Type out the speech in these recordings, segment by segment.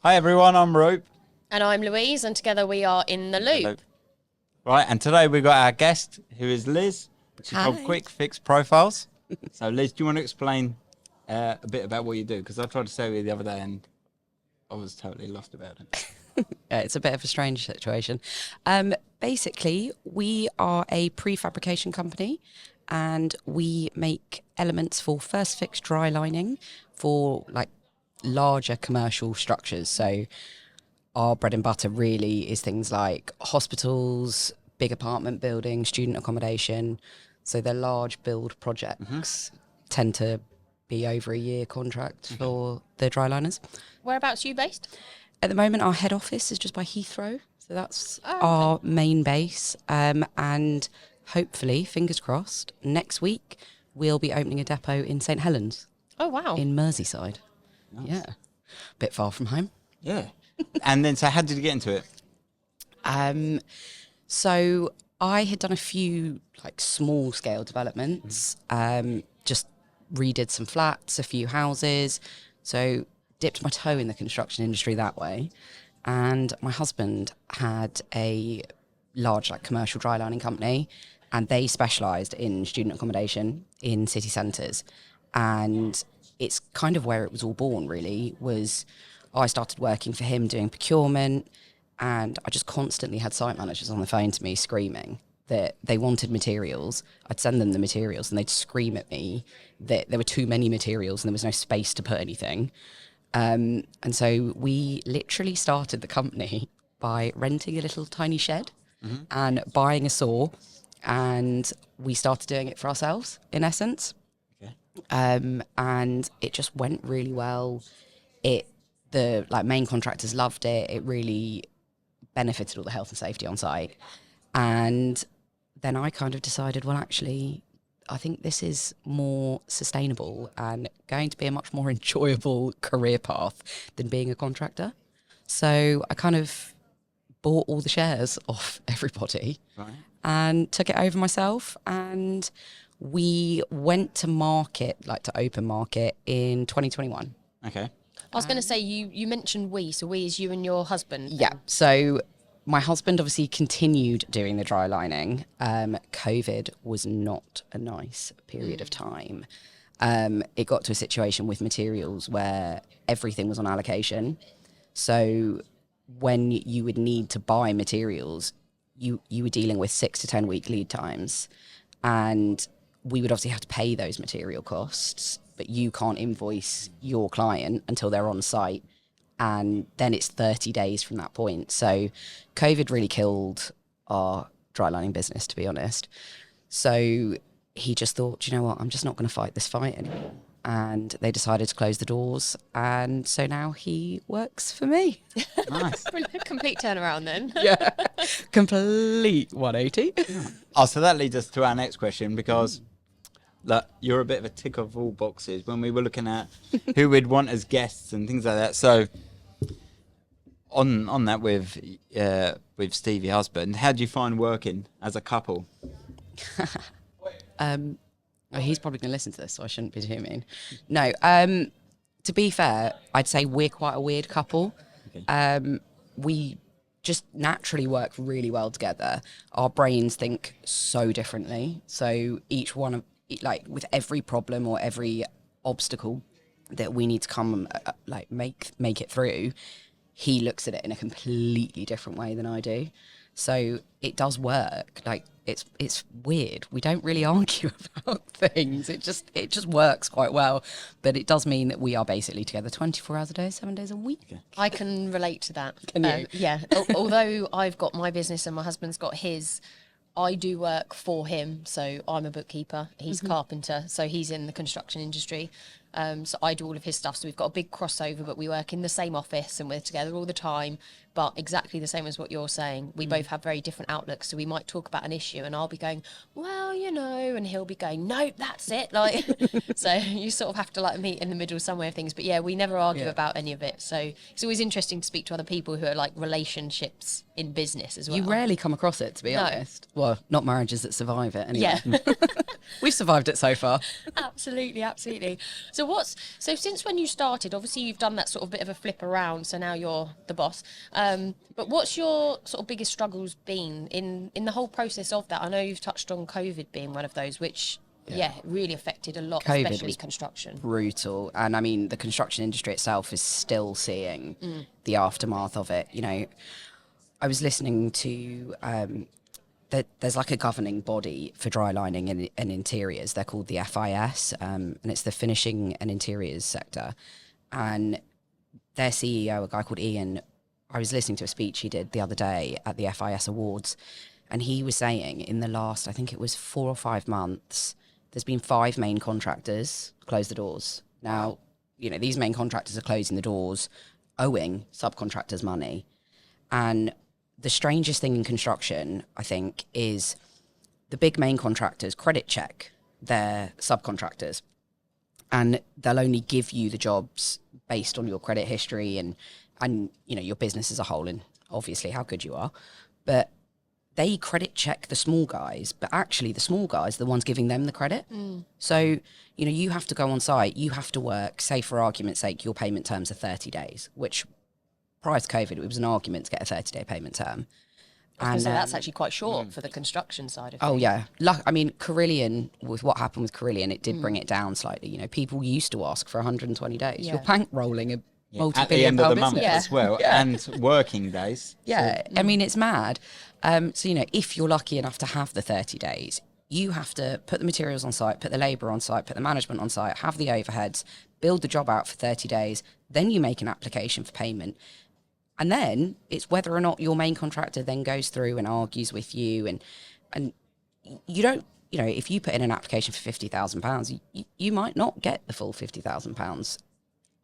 Hi everyone, I'm Rope. And I'm Louise, and together we are In the Loop. Right, and today we've got our guest, who is Liz. She's called Quick Fix Profiles. So Liz, do you want to explain a bit about what you do? Because I tried to say it the other day and I was totally lost about it. Yeah, it's a bit of a strange situation. Basically, we are a prefabrication company and we make elements for first fix dry lining for like larger commercial structures. So our bread and butter really is things like hospitals, big apartment buildings, student accommodation. So they're large build projects, tend to be over a year contract for the dry liners. Whereabouts are you based? At the moment, our head office is just by Heathrow. So that's our main base. And hopefully, fingers crossed, next week, we'll be opening a depot in St Helens. Oh, wow. In Merseyside. Nice. Yeah. Bit far from home. Yeah. And then, so how did you get into it? So I had done a few like small scale developments, just redid some flats, a few houses. So dipped my toe in the construction industry that way. And my husband had a large like commercial dry lining company, and they specialised in student accommodation in city centres. And it's kind of where it was all born, really, was I started working for him doing procurement, and I just constantly had site managers on the phone to me screaming that they wanted materials. I'd send them the materials and they'd scream at me that there were too many materials and there was no space to put anything. And so we literally started the company by renting a little tiny shed and buying a saw, and we started doing it for ourselves, in essence. Okay. And it just went really well. The main contractors loved it. It really benefited all the health and safety on site. And then I kind of decided, well, actually, I think this is more sustainable and going to be a much more enjoyable career path than being a contractor. So I kind of bought all the shares off everybody and took it over myself. And we went to market, like to open market, in 2021. Okay. I was going to say, you mentioned we, so we is you and your husband. Yeah, so my husband obviously continued doing the dry lining. COVID was not a nice period of time. It got to a situation with materials where everything was on allocation. So when you would need to buy materials, you were dealing with 6 to 10 week lead times. And we would obviously have to pay those material costs, but you can't invoice your client until they're on site. And then it's 30 days from that point. So COVID really killed our dry lining business, to be honest. So he just thought, you know what, I'm just not going to fight this fight anymore. And they decided to close the doors. And so now he works for me. Nice. Complete turnaround then. Yeah. Complete 180. Oh, so that leads us to our next question, because look, you're a bit of a tick of all boxes when we were looking at who we'd want as guests and things like that. So on that with Steve, your husband, how do you find working as a couple? Well, he's probably going to listen to this, so I shouldn't be too mean. No, to be fair, I'd say we're quite a weird couple. Okay. We just naturally work really well together. Our brains think so differently. So each one of, like, with every problem or every obstacle that we need to come make it through, he looks at it in a completely different way than I do. So it does work. Like, it's weird. We don't really argue about things. It just works quite well. But it does mean that we are basically together 24 hours a day, 7 days a week. Okay. I can relate to that. Can you? Yeah. Although I've got my business and my husband's got his, I do work for him. So I'm a bookkeeper. He's a carpenter. So he's in the construction industry. So I do all of his stuff. So we've got a big crossover, but we work in the same office and we're together all the time. But exactly the same as what you're saying. We both have very different outlooks. So we might talk about an issue and I'll be going, well, you know, and he'll be going, nope, that's it. Like, so you sort of have to like meet in the middle somewhere of things. But yeah, we never argue about any of it. So it's always interesting to speak to other people who are like relationships in business as well. You rarely come across it, to be honest. Well, not marriages that survive it anyway. Yeah. We've survived it so far. Absolutely. So since when you started, obviously you've done that sort of bit of a flip around, so now you're the boss. But what's your sort of biggest struggles been in the whole process of that? I know you've touched on COVID being one of those, which really affected a lot, COVID especially was construction. Brutal. And I mean, the construction industry itself is still seeing the aftermath of it. You know, I was listening to there's like a governing body for dry lining and interiors. They're called the FIS, and it's the finishing and interiors sector. And their CEO, a guy called Ian, I was listening to a speech he did the other day at the FIS Awards, and he was saying in the last, I think it was 4 or 5 months, there's been 5 main contractors close the doors. Now, you know, these main contractors are closing the doors, owing subcontractors money. And the strangest thing in construction, I think, is the big main contractors credit check their subcontractors. And they'll only give you the jobs based on your credit history and you know, your business as a whole and obviously how good you are. But they credit check the small guys, but actually the small guys are the ones giving them the credit. So, you know, you have to go on site, you have to work, say for argument's sake, your payment terms are 30 days, which prior to COVID, it was an argument to get a 30-day payment term. And that's actually quite short for the construction side of things. Oh, yeah. I mean, Carillion, with what happened with Carillion, it did bring it down slightly. You know, people used to ask for 120 days. Yeah. You're bankrolling a multi-billion at the end of the month business. as well, and working days. Yeah, I mean, it's mad. So, you know, if you're lucky enough to have the 30 days, you have to put the materials on site, put the labour on site, put the management on site, have the overheads, build the job out for 30 days, then you make an application for payment. And then it's whether or not your main contractor then goes through and argues with you. And you don't, you know, if you put in an application for £50,000, you might not get the full £50,000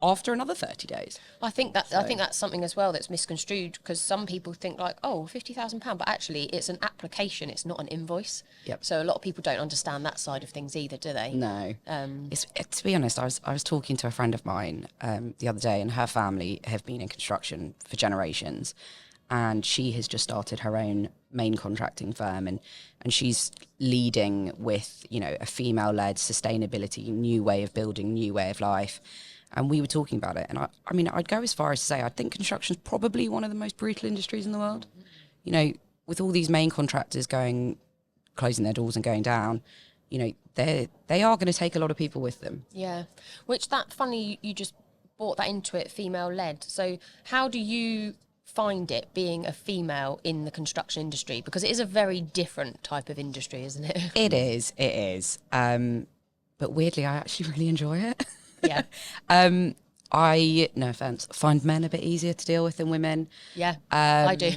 after another 30 days. I think that's something as well that's misconstrued, because some people think like, oh, £50,000, but actually it's an application, it's not an invoice. Yep. So So a lot of people don't understand that side of things either, do they? no. To be honest, I was talking to a friend of mine the other day, and her family have been in construction for generations, and she has just started her own main contracting firm, and she's leading with, you know, a female-led sustainability, new way of building, new way of life. And we were talking about it. And I mean, I'd go as far as to say I think construction's probably one of the most brutal industries in the world. You know, with all these main contractors closing their doors and going down, you know, they are going to take a lot of people with them. Yeah. Which funny you just brought that into it, female-led. So how do you find it being a female in the construction industry? Because it is a very different type of industry, isn't it? It is. But weirdly, I actually really enjoy it. Yeah. I, no offence, find men a bit easier to deal with than women. Yeah, I do.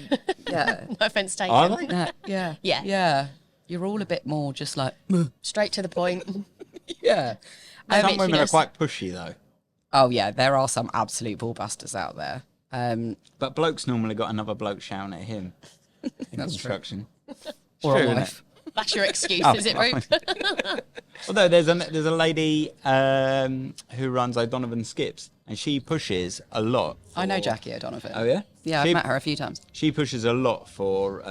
Yeah. No offence taken. Are they? Yeah. Yeah. Yeah. You're all a bit more just like, Straight to the point. yeah. Some women are quite pushy though. Oh, yeah, there are some absolute ballbusters out there. But bloke's normally got another bloke shouting at him in That's construction. Or True, a innit? wife. That's your excuse, Oh, is it, Ruth? Although there's a lady who runs O'Donovan Skips, and she pushes a lot. I know for- Jackie O'Donovan. Oh yeah. Yeah, She- I've met her a few times. She pushes a lot for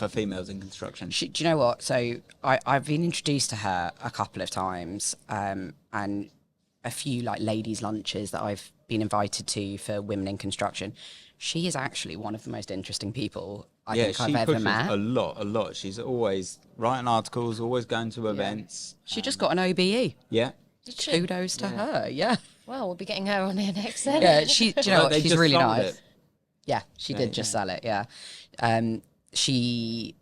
females in construction. Do you know what? So I've been introduced to her a couple of times, and a few like ladies' lunches that I've been invited to for women in construction. She is actually one of the most interesting people I think I've she ever pushes met. a lot. She's always writing articles, always going to events. She just got an OBE. Yeah. Did she? Kudos to her. Yeah. Well, we'll be getting her on here next then. Yeah. Do you know Well, what? they She's just really sold nice. it. Yeah, she did just sell it. Yeah. She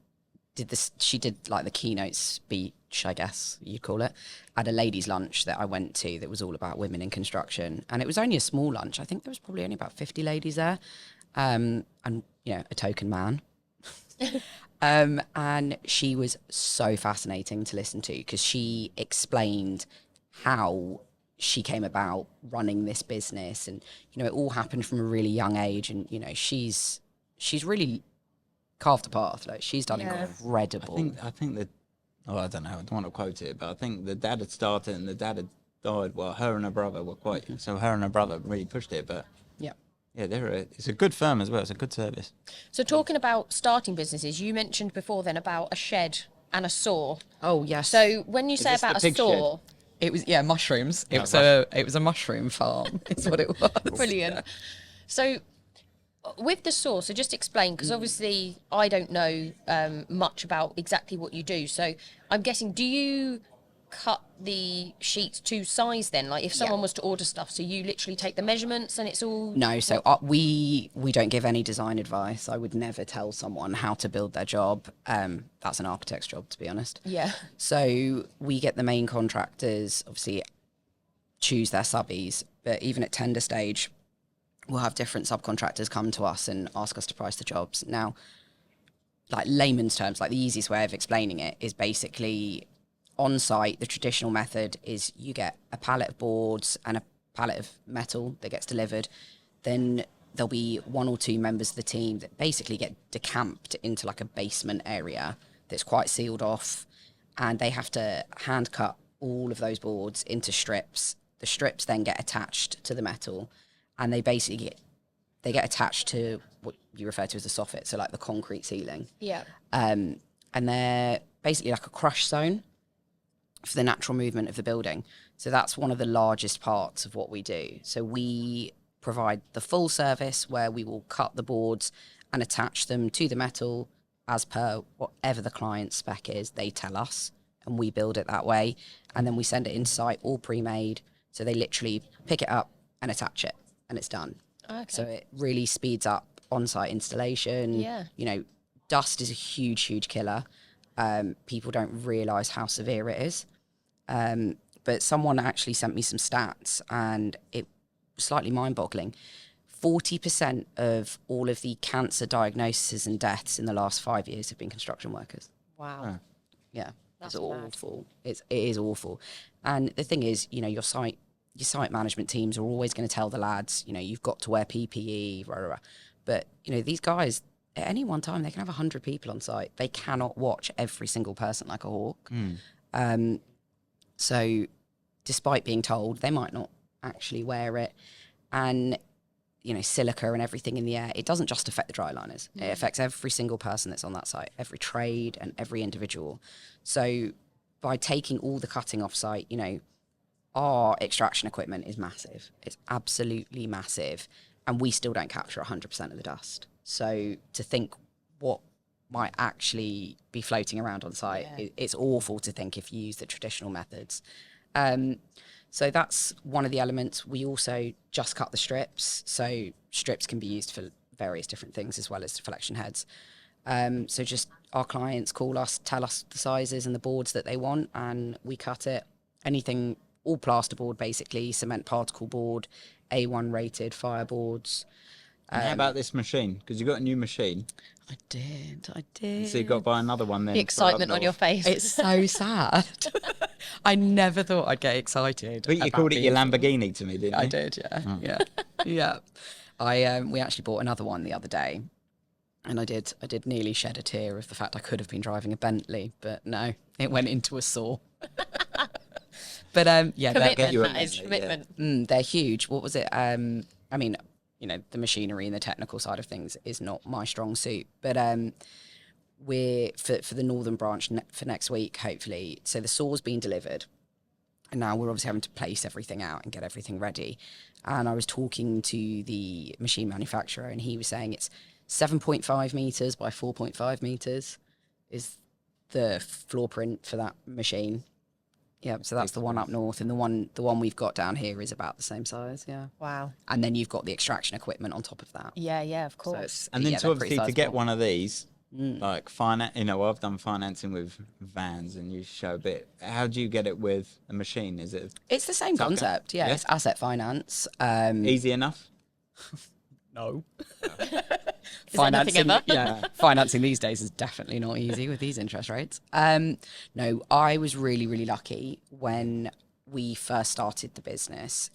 did this. She did like the keynote speech, I guess you'd call it, at a ladies' lunch that I went to that was all about women in construction, and it was only a small lunch. I think there was probably only about 50 ladies there, and you know, a token man. And she was so fascinating to listen to because she explained how she came about running this business, and you know, it all happened from a really young age, and you know, she's really carved a path. Like, she's done incredible. I think that. Oh, I don't know. I don't want to quote it, but I think the dad had started and the dad had died. Well, her and her brother were quite. So her and her brother really pushed it, but. Yeah, it's a good firm as well. It's a good service. So talking about starting businesses, you mentioned before then about a shed and a saw. Oh yes. So when you say this about the a pig saw, It was mushrooms. It was a mushroom farm. Is what it was. Brilliant. So with the sauce, so just explain, because obviously I don't know much about exactly what you do. So I'm guessing, do you cut the sheets to size then? Like if someone was to order stuff, so you literally take the measurements and it's all... No, so we don't give any design advice. I would never tell someone how to build their job. That's an architect's job, to be honest. Yeah. So we get the main contractors, obviously choose their subbies, but even at tender stage, we'll have different subcontractors come to us and ask us to price the jobs. Now, like layman's terms, like the easiest way of explaining it is basically on site, the traditional method is you get a pallet of boards and a pallet of metal that gets delivered. Then there'll be one or two members of the team that basically get decamped into like a basement area that's quite sealed off, and they have to hand cut all of those boards into strips. The strips then get attached to the metal, and they basically get attached to what you refer to as the soffit, so like the concrete ceiling. Yeah. And they're basically like a crush zone for the natural movement of the building. So that's one of the largest parts of what we do. So we provide the full service where we will cut the boards and attach them to the metal as per whatever the client's spec is. They tell us and we build it that way. And then we send it into site all pre-made. So they literally pick it up and attach it and it's done. Okay. So it really speeds up on-site installation. Yeah. You know, dust is a huge, huge killer. People don't realise how severe it is. But someone actually sent me some stats and it was slightly mind-boggling. 40% of all of the cancer diagnoses and deaths in the last 5 years have been construction workers. Wow. Yeah, That's it's mad. awful. It is awful. And the thing is, you know, your site management teams are always going to tell the lads, you know, you've got to wear PPE, rah, rah, rah. But, you know, these guys, at any one time, they can have 100 people on site. They cannot watch every single person like a hawk. So despite being told, they might not actually wear it. And, you know, silica and everything in the air, it doesn't just affect the dry liners. It affects every single person that's on that site, every trade and every individual. So by taking all the cutting off site, you know, our extraction equipment is massive. It's absolutely massive. And we still don't capture 100% of the dust. So to think what might actually be floating around on site, it's awful to think if you use the traditional methods. So that's one of the elements. We also just cut the strips. So strips can be used for various different things as well as collection heads. So just our clients call us, tell us the sizes and the boards that they want, and we cut it. Anything, all plasterboard basically, cement particle board, A1 rated fireboards. And how about this machine? Because you got a new machine. I did. So you got to buy another one then. The excitement on your face. It's so sad. I never thought I'd get excited. But you called it your Lamborghini to me, didn't you? I did, yeah. Yeah. Yeah. We actually bought another one the other day. And I did nearly shed a tear of the fact I could have been driving a Bentley, but no, it went into a saw. But yeah, commitment. they're huge. What was it? I mean, you know, the machinery and the technical side of things is not my strong suit, but we're for the northern branch for next week, hopefully. So the saw's been delivered, and now we're obviously having to place everything out and get everything ready. And I was talking to the machine manufacturer, and he was saying it's 7.5 meters by 4.5 meters is the floor print for that machine. Yeah, so that's the one up north, and the one we've got down here is about the same size. Yeah. Wow. And then you've got the extraction equipment on top of that. Yeah, of So course. And then yeah, to they're pretty obviously to get sizable. one of these, like finance, you know, I've done financing with vans, and you show a bit. How do you get it with a machine? Is it It's the same concept. Yeah, Yeah. it's asset finance. easy enough? No. Is there nothing ever? Financing these days is definitely not easy with these interest rates. No, I was really, really lucky when we first started the business.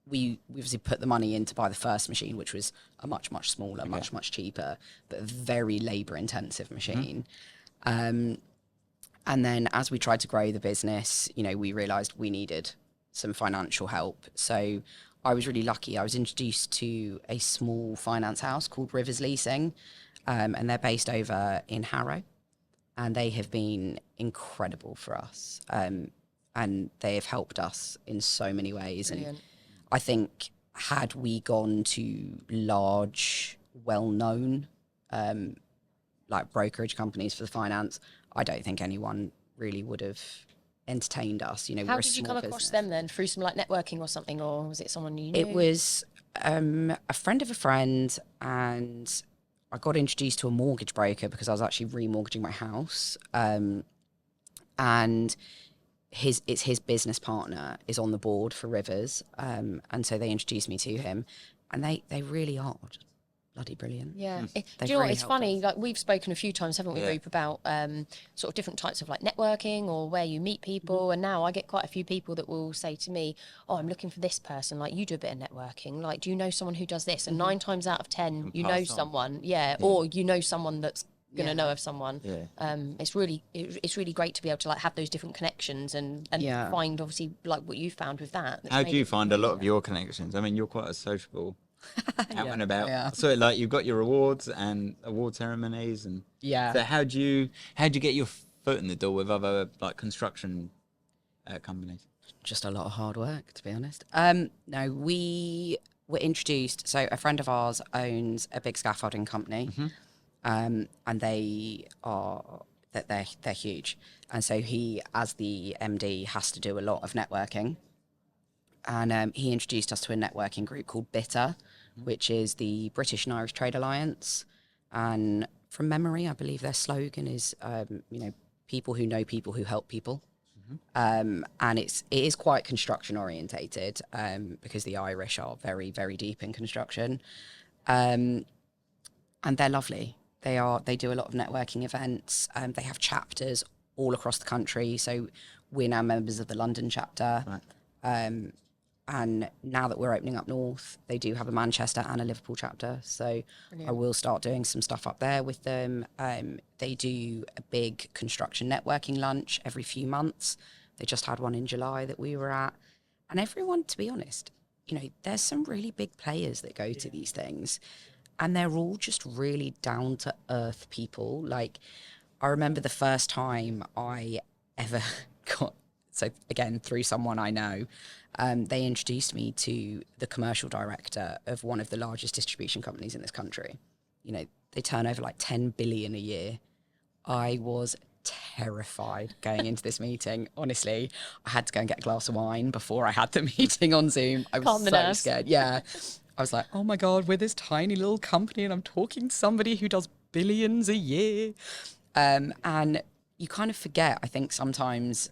We obviously put the money in to buy the first machine, which was a much, much smaller, much cheaper, but a very labour-intensive machine. And then as we tried to grow the business, you know, we realised we needed some financial help. So I was really lucky. I was introduced to a small finance house called Rivers Leasing, and they're based over in Harrow, and they have been incredible for us. And and they have helped us in so many ways. Brilliant. And I think had we gone to large, well-known like brokerage companies for the finance, I don't think anyone really would have entertained us. You know, How we're a did you small come across business. them then? Through some like networking or something, or was it someone you knew? It was a friend of a friend, and I got introduced to a mortgage broker because I was actually remortgaging my house. And it's his business partner is on the board for Rivers, and so they introduced me to him, and they really are just bloody brilliant. Yeah. Do They've you know what? really It's helped funny. us. Like we've spoken a few times, haven't we, Yeah. Roop, about sort of different types of like networking or where you meet people. And now I get quite a few people that will say to me, "Oh, I'm looking for this person. Like you do a bit of networking. Like, do you know someone who does this?" And 9 times out of 10, you know pass on. someone. Yeah. Or you know someone that's gonna Yeah. know of someone. Yeah. It's really great to be able to like have those different connections and Yeah. find obviously like what you found with that. That's How made do you it find a lot of easier. your connections? I mean, you're quite a sociable, out and about. yeah. So like you've got your awards and award ceremonies, and Yeah. so how do you get your foot in the door with other like construction companies? Just a lot of hard work, to be honest. No, we were introduced. So a friend of ours owns a big scaffolding company, and they're huge. And so he, as the MD, has to do a lot of networking. And he introduced us to a networking group called BITTER, which is the British and Irish Trade Alliance. And from memory, I believe their slogan is, people who know people who help people. And it is quite construction orientated, because the Irish are very, very deep in construction. And they're lovely. They do a lot of networking events. They have chapters all across the country. So we're now members of the London chapter. Right. And now that we're opening up north, they do have a Manchester and a Liverpool chapter. So I will start doing some stuff up there with them. They do a big construction networking lunch every few months. They just had one in July that we were at. And everyone, to be honest, there's some really big players that go to these things. And they're all just really down to earth people. Like, I remember the first time I ever got, so again, through someone I know, they introduced me to the commercial director of one of the largest distribution companies in this country. They turn over like 10 billion a year. I was terrified going into this meeting. Honestly, I had to go and get a glass of wine before I had the meeting on Zoom. I was Calm the so nerves. scared. Yeah. I was like, oh my God, we're this tiny little company and I'm talking to somebody who does billions a year. And you kind of forget, I think sometimes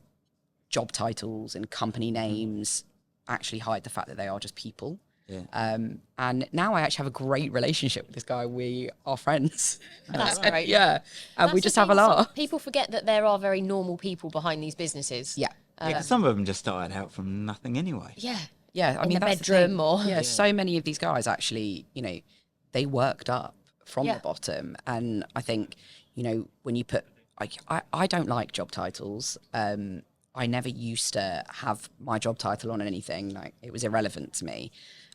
job titles and company names actually hide the fact that they are just people. Yeah. And now I actually have a great relationship with this guy. We are friends. That's great. Yeah. And we That's just the have a thing, some laugh. People forget that there are very normal people behind these businesses. Yeah. Yeah, 'cause some of them just started out from nothing anyway. Yeah. Yeah. I In mean, the that's bedroom thing. or- Yeah. So many of these guys actually, they worked up from Yeah. the bottom. And I think, when you put, I don't like job titles. I never used to have my job title on anything. Like, it was irrelevant to me.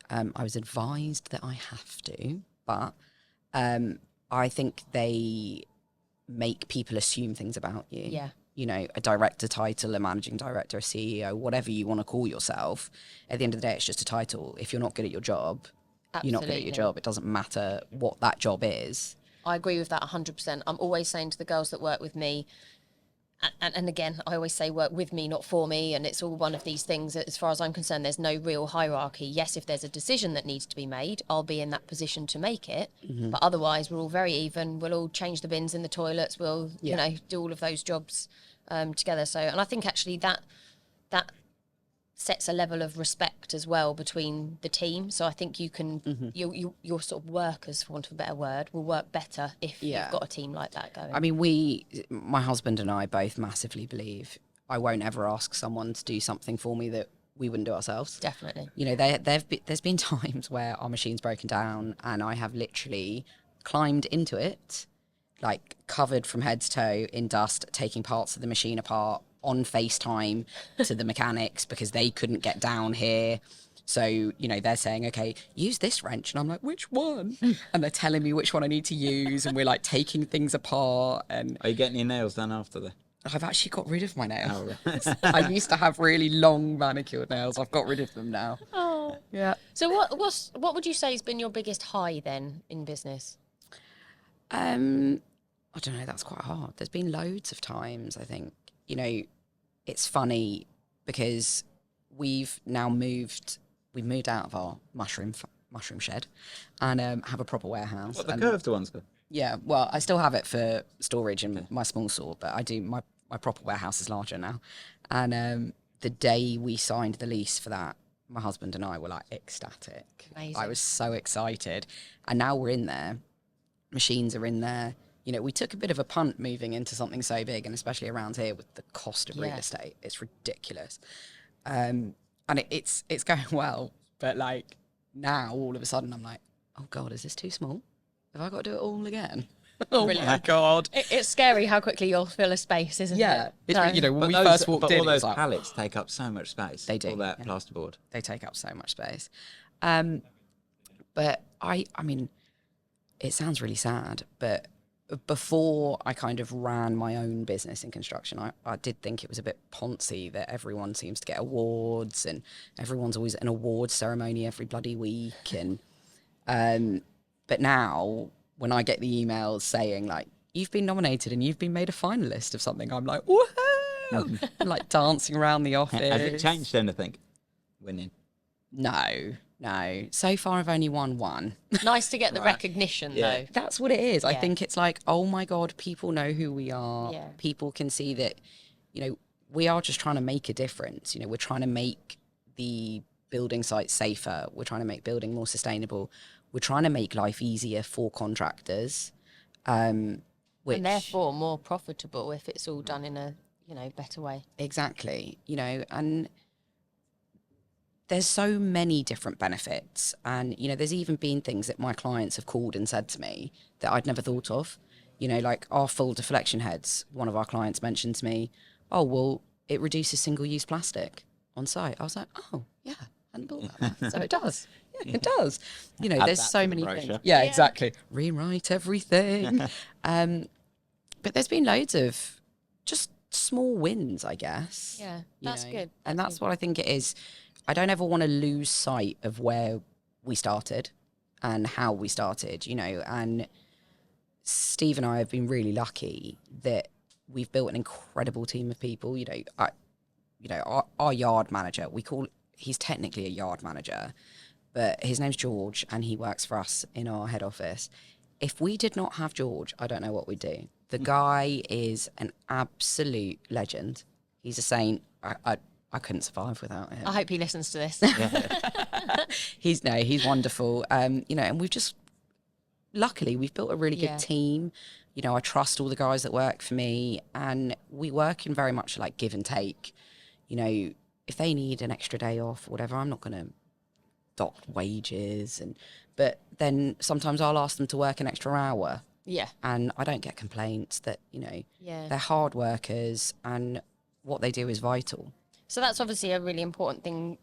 I was advised that I have to, but I think they make people assume things about you. Yeah. A director title, a managing director, a CEO, whatever you want to call yourself. At the end of the day, it's just a title. If you're not good at your job, you're not good at your Absolutely. job. It doesn't matter what that job is. I agree with that 100%. I'm always saying to the girls that work with me, and again, I always say work with me, not for me. And it's all one of these things that, as far as I'm concerned, there's no real hierarchy. Yes, if there's a decision that needs to be made, I'll be in that position to make it. But otherwise, we're all very even. We'll all change the bins in the toilets. We'll, do all of those jobs together. So, and I think actually that sets a level of respect as well between the team. So I think you can, your sort of workers, for want of a better word, will work better if Yeah. you've got a team like that going. I mean, my husband and I both massively believe I won't ever ask someone to do something for me that we wouldn't do ourselves. Definitely. There's been times where our machine's broken down and I have literally climbed into it, like covered from head to toe in dust, taking parts of the machine apart on FaceTime to the mechanics because they couldn't get down here. So, they're saying, okay, use this wrench. And I'm like, which one? And they're telling me which one I need to use. And we're like taking things apart. And Are you getting your nails done after the? I've actually got rid of my nails. Oh, right. I used to have really long manicured nails. I've got rid of them now. Oh. Yeah. So what would you say has been your biggest high then in business? I don't know. That's quite hard. There's been loads of times. I think it's funny because we've now moved. We moved out of our mushroom shed and have a proper warehouse. What, the curved ones? Yeah, well, I still have it for storage in my small store, but I do my proper warehouse is larger now. And the day we signed the lease for that, my husband and I were like ecstatic. Amazing. I was so excited, and now we're in there. Machines are in there. We took a bit of a punt moving into something so big, and especially around here with the cost of real estate, it's ridiculous. And it's going well, but like now all of a sudden I'm like, oh God, is this too small? Have I got to do it all again? Oh my God. It's scary how quickly you'll fill a space, isn't it? Yeah. When we those, first walked in, all it was those like, pallets take up so much space. They do, All that yeah. plasterboard. They take up so much space. But I mean, it sounds really sad, but before I kind of ran my own business in construction, I did think it was a bit poncy that everyone seems to get awards and everyone's always at an award ceremony every bloody week. And but now when I get the emails saying like, you've been nominated and you've been made a finalist of something, I'm like, woohoo! I'm like dancing around the office. Has it changed anything? Winning? No. So far I've only won one. Nice to get the Right. recognition, though. That's what it is. I Yeah. think it's like, oh my God, people know who we are. Yeah. People can see that, we are just trying to make a difference. We're trying to make the building site safer. We're trying to make building more sustainable. We're trying to make life easier for contractors. Which, And therefore more profitable if it's all done in a, better way. exactly, and there's so many different benefits. And, there's even been things that my clients have called and said to me that I'd never thought of. Like our full deflection heads, one of our clients mentioned to me, oh, well, it reduces single-use plastic on site. I was like, oh, yeah, I hadn't thought about that. So it does. Yeah, it does. Add There's that so to the many brochure. things. Yeah, exactly. Rewrite everything. But there's been loads of just small wins, I guess. Yeah, that's good. And that's what I think it is. I don't ever want to lose sight of where we started and how we started, and Steve and I have been really lucky that we've built an incredible team of people. Our yard manager, he's technically a yard manager, but his name's George and he works for us in our head office. If we did not have George, I don't know what we'd do. The guy is an absolute legend. He's a saint. I couldn't survive without him. I hope he listens to this. He's wonderful. And luckily we've built a really good team. I trust all the guys that work for me, and we work in very much like give and take. If they need an extra day off or whatever, I'm not going to dock wages, but then sometimes I'll ask them to work an extra hour. Yeah. And I don't get complaints that, Yeah. they're hard workers and what they do is vital. So that's obviously a really important thing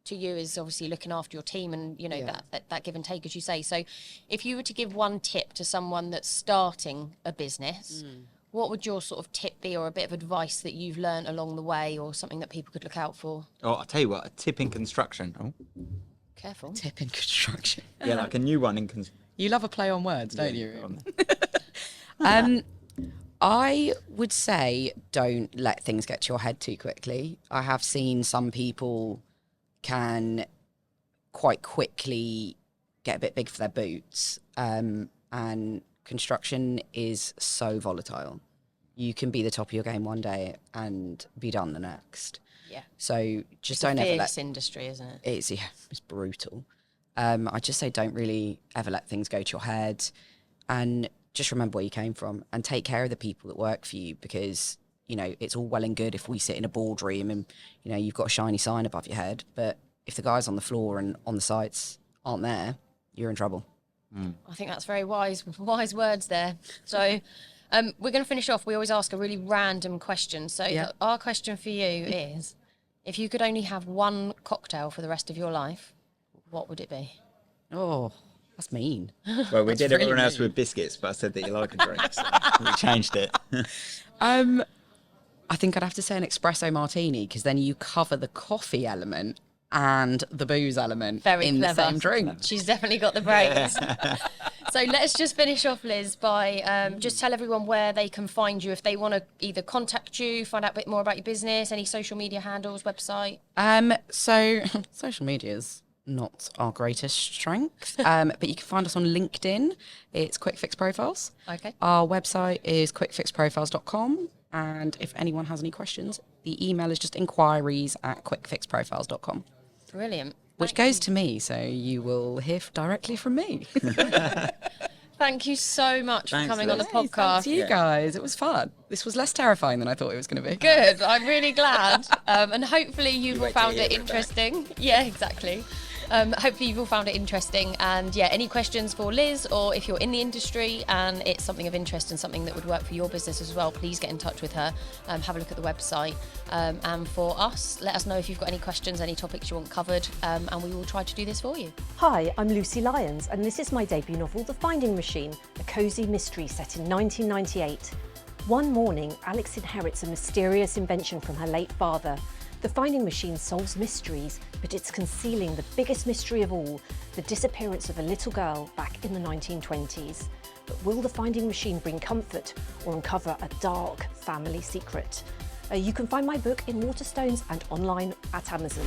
to you, is obviously looking after your team and, that give and take, as you say. So if you were to give one tip to someone that's starting a business, what would your sort of tip be, or a bit of advice that you've learned along the way, or something that people could look out for? Oh, I'll tell you what, a tip in construction. Oh. Careful. Tip in construction. Yeah, like a new one in construction. You love a play on words, don't you? Go on. I would say don't let things get to your head too quickly. I have seen some people can quite quickly get a bit big for their boots. And construction is so volatile. You can be the top of your game one day and be done the next. Yeah. So just It's a don't ever fierce let... industry, isn't it? It's brutal. I just say don't really ever let things go to your head, and just remember where you came from and take care of the people that work for you, because, it's all well and good if we sit in a boardroom and, you've got a shiny sign above your head, but if the guys on the floor and on the sites aren't there, you're in trouble. I think that's very wise words there. So we're going to finish off. We always ask a really random question. So our question for you is, if you could only have one cocktail for the rest of your life, what would it be? Oh, that's mean. Well, we did really everyone else mean. with biscuits, but I said that you like a drink, so we changed it. I think I'd have to say an espresso martini, because then you cover the coffee element and the booze element Very in clever. the same drink. She's definitely got the brains. So let's just finish off, Liz, by just tell everyone where they can find you if they want to either contact you, find out a bit more about your business, any social media handles, website. So social media is not our greatest strength, but you can find us on LinkedIn. It's Quick Fix Profiles. Okay. Our website is quickfixprofiles.com. And if anyone has any questions, the email is just inquiries@quickfixprofiles.com. Brilliant. Which goes to me, so you will hear directly from me. Thank you so much for coming on the Hey, podcast. thanks you guys. It was fun. This was less terrifying than I thought it was going to be. Good. I'm really glad. And hopefully you all wait till found you it hear it interesting. Yeah, exactly. Hopefully you've all found it interesting. And yeah, any questions for Liz, or if you're in the industry and it's something of interest and something that would work for your business as well, please get in touch with her. Have a look at the website. And for us, let us know if you've got any questions, any topics you want covered, and we will try to do this for you. Hi, I'm Lucy Lyons, and this is my debut novel, The Finding Machine, a cosy mystery set in 1998. One morning, Alex inherits a mysterious invention from her late father. The Finding Machine solves mysteries, but it's concealing the biggest mystery of all, the disappearance of a little girl back in the 1920s. But will the Finding Machine bring comfort or uncover a dark family secret? You can find my book in Waterstones and online at Amazon.